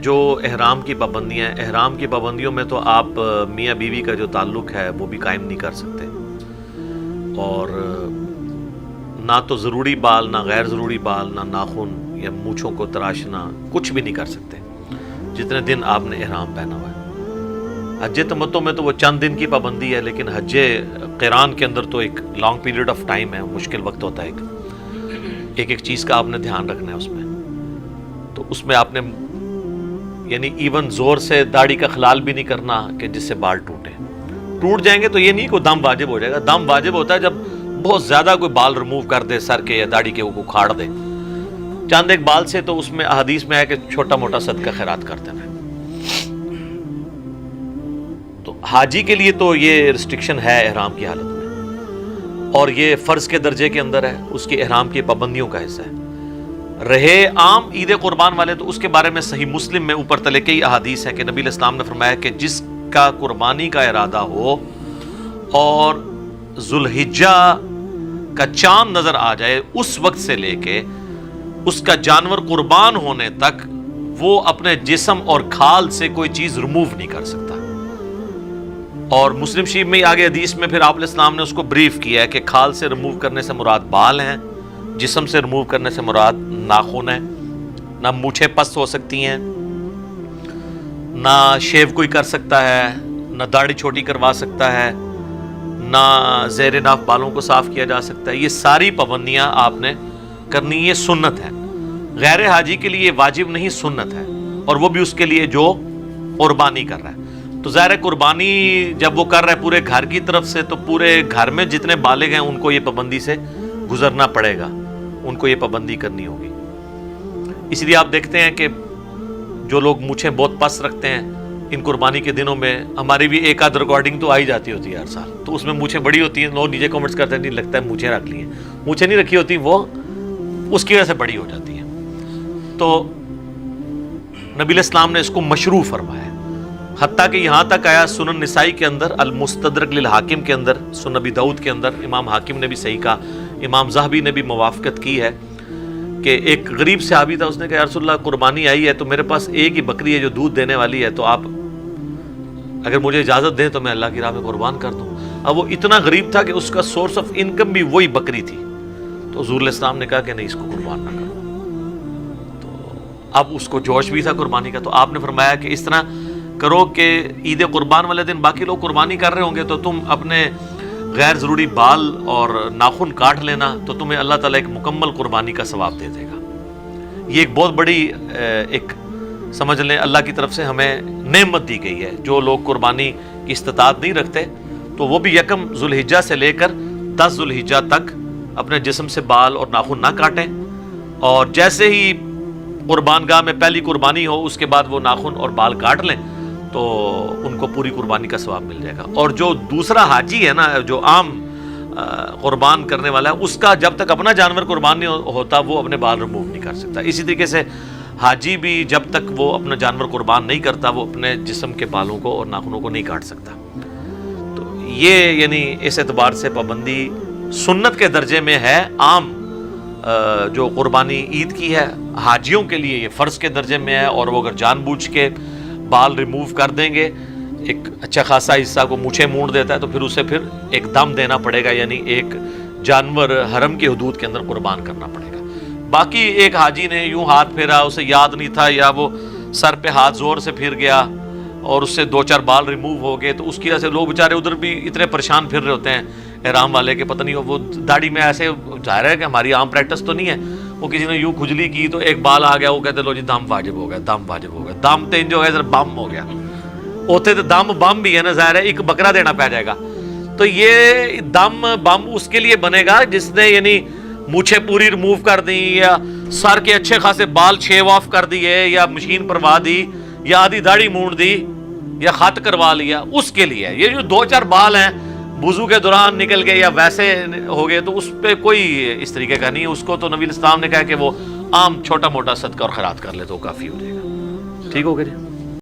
جو احرام کی پابندیاں ہیں، احرام کی پابندیوں میں تو آپ میاں بیوی کا جو تعلق ہے وہ بھی قائم نہیں کر سکتے، اور نہ تو ضروری بال، نہ غیر ضروری بال، نہ ناخن یا مونچھوں کو تراشنا، کچھ بھی نہیں کر سکتے جتنے دن آپ نے احرام پہنا ہوا ہے۔ حج تمتع میں تو وہ چند دن کی پابندی ہے، لیکن حج قران کے اندر تو ایک لانگ پیریڈ آف ٹائم ہے، مشکل وقت ہوتا ہے، ایک چیز کا آپ نے دھیان رکھنا ہے اس میں۔ تو اس میں آپ نے یعنی ایون زور سے داڑھی کا خلال بھی نہیں کرنا کہ جس سے بال ٹوٹ جائیں گے، تو یہ نہیں کہ دم واجب ہو جائے گا۔ دم واجب ہوتا ہے جب بہت زیادہ کوئی بال ریموو کر دے سر کے یا داڑھی کے، وہ کھاڑ دے چاند ایک بال سے، تو اس میں احادیث میں ہے کہ چھوٹا موٹا صدقہ خیرات کر دینا ہے۔ تو حاجی کے لیے تو یہ ریسٹرکشن ہے احرام کی حالت میں، اور یہ فرض کے درجے کے اندر ہے، اس کی احرام کی پابندیوں کا حصہ ہے۔ رہے عام عید قربان والے، تو اس کے بارے میں صحیح مسلم میں اوپر تلے کئی احادیث ہیں کہ نبی علیہ السلام نے فرمایا کہ جس کا قربانی کا ارادہ ہو اور ذوالحجہ کا چاند نظر آ جائے، اس وقت سے لے کے اس کا جانور قربان ہونے تک وہ اپنے جسم اور کھال سے کوئی چیز ریموو نہیں کر سکتا۔ اور مسلم شریف میں آگے حدیث میں پھر آپ علیہ السلام نے اس کو بریف کیا ہے کہ کھال سے ریموو کرنے سے مراد بال ہیں، جسم سے ریموو کرنے سے مراد ناخن ہے، نہ مونچھیں پست ہو سکتی ہیں، نہ شیو کوئی کر سکتا ہے، نہ داڑھی چھوٹی کروا سکتا ہے، نہ زیر ناف بالوں کو صاف کیا جا سکتا ہے۔ یہ ساری پابندیاں آپ نے کرنی، یہ سنت ہے۔ غیر حاجی کے لیے واجب نہیں، سنت ہے، اور وہ بھی اس کے لیے جو قربانی کر رہا ہے۔ تو ظاہر قربانی جب وہ کر رہا ہے پورے گھر کی طرف سے، تو پورے گھر میں جتنے بالغ ہیں ان کو یہ پابندی سے گزرنا پڑے گا، ان کو یہ پابندی کرنی ہوگی۔ اس لیے آپ دیکھتے ہیں کہ جو لوگ مونچھیں بہت پست رکھتے ہیں ان قربانی کے دنوں میں، ہماری بھی ایک آدھ ریکارڈنگ تو آئی جاتی ہوتی ہے ہر سال، تو اس میں مونچھیں بڑی ہوتی ہیں، لوگ نیچے کمنٹس کرتے ہیں نہیں لگتا ہے مونچھیں رکھ لی ہیں، مونچھیں نہیں رکھی ہوتی، وہ اس کی وجہ سے بڑی ہو جاتی ہیں۔ تو نبی علیہ السلام نے اس کو مشروع فرمایا، حتیٰ کہ یہاں تک آیا سنن نسائی کے اندر، المستدرک للحاکم کے اندر، سنن ابی داؤد کے اندر، امام حاکم نے بھی صحیح کہا، امام ذہبی نے بھی موافقت کی ہے کہ ایک غریب صحابی تھا، اس نے کہا یا رسول اللہ قربانی آئی ہے تو میرے پاس ایک ہی بکری ہے جو دودھ دینے والی ہے، تو آپ اگر مجھے اجازت دیں تو میں اللہ کی راہ میں قربان کر دوں۔ اب وہ اتنا غریب تھا کہ اس کا سورس آف انکم بھی وہی بکری تھی، تو حضور علیہ السلام نے کہا کہ نہیں، اس کو قربان نہ کرو۔ تو اب اس کو جوش بھی تھا قربانی کا، تو آپ نے فرمایا کہ اس طرح کرو کہ عید قربان والے دن باقی لوگ قربانی کر رہے ہوں گے تو تم اپنے غیر ضروری بال اور ناخن کاٹ لینا، تو تمہیں اللہ تعالیٰ ایک مکمل قربانی کا ثواب دے دے گا۔ یہ ایک بہت بڑی ایک سمجھ لیں اللہ کی طرف سے ہمیں نعمت دی گئی ہے۔ جو لوگ قربانی کی استطاعت نہیں رکھتے تو وہ بھی یکم ذوالحجہ سے لے کر 10 ذوالحجہ تک اپنے جسم سے بال اور ناخن نہ کاٹیں، اور جیسے ہی قربان گاہ میں پہلی قربانی ہو اس کے بعد وہ ناخن اور بال کاٹ لیں تو ان کو پوری قربانی کا ثواب مل جائے گا۔ اور جو دوسرا حاجی ہے نا، جو عام قربان کرنے والا ہے، اس کا جب تک اپنا جانور قربان نہیں ہوتا وہ اپنے بال ریموو نہیں کر سکتا۔ اسی طریقے سے حاجی بھی جب تک وہ اپنا جانور قربان نہیں کرتا وہ اپنے جسم کے بالوں کو اور ناخنوں کو نہیں کاٹ سکتا۔ تو یہ یعنی اس اعتبار سے پابندی سنت کے درجے میں ہے، عام جو قربانی عید کی ہے حاجیوں کے لیے یہ فرض کے درجے میں ہے، اور وہ اگر جان بوجھ کے بال ریموو کر دیں گے، ایک اچھا خاصا حصہ کو مونچھیں مونڈ دیتا ہے، تو پھر اسے پھر ایک دم دینا پڑے گا، یعنی ایک جانور حرم کی حدود کے اندر قربان کرنا پڑے گا۔ باقی ایک حاجی نے یوں ہاتھ پھیرا، اسے یاد نہیں تھا، یا وہ سر پہ ہاتھ زور سے پھر گیا اور اس سے 2-4 بال ریموو ہو گئے، تو اس کی وجہ سے لوگ بیچارے ادھر بھی اتنے پریشان پھر رہے ہوتے ہیں احرام والے کے، پتہ نہیں وہ داڑھی میں ایسے ظاہر ہے کہ ہماری عام پریکٹس تو نہیں ہے، وہ کسی نے یوں کھجلی کی تو ایک بال آ گیا، وہ کہتے لو جی دم واجب ہو گیا، دم واجب ہو گیا، دم تین جو ہے ادھر بم ہو گیا، ہوتے تو دم بم بھی ہے نا، ظاہر ہے ایک بکرا دینا پہ جائے گا۔ تو یہ دم بم اس کے لیے بنے گا جس نے یعنی مونچھیں پوری ریموو کر دی، یا سر کے اچھے خاصے بال شیو آف کر دیے، یا مشین پروا دی، یا آدھی داڑھی مونڈ دی، یا خط کروا لیا، اس کے لیے۔ یہ جو 2-4 بال ہیں وضو کے دوران نکل گئے یا ویسے ہو گئے تو اس پہ کوئی اس طریقے کا نہیں ہے، اس کو تو نبی اسلام نے کہا کہ وہ عام چھوٹا موٹا صدقہ اور خیرات کر لے تو کافی ہو جائے گا۔ ٹھیک ہو گیا جی؟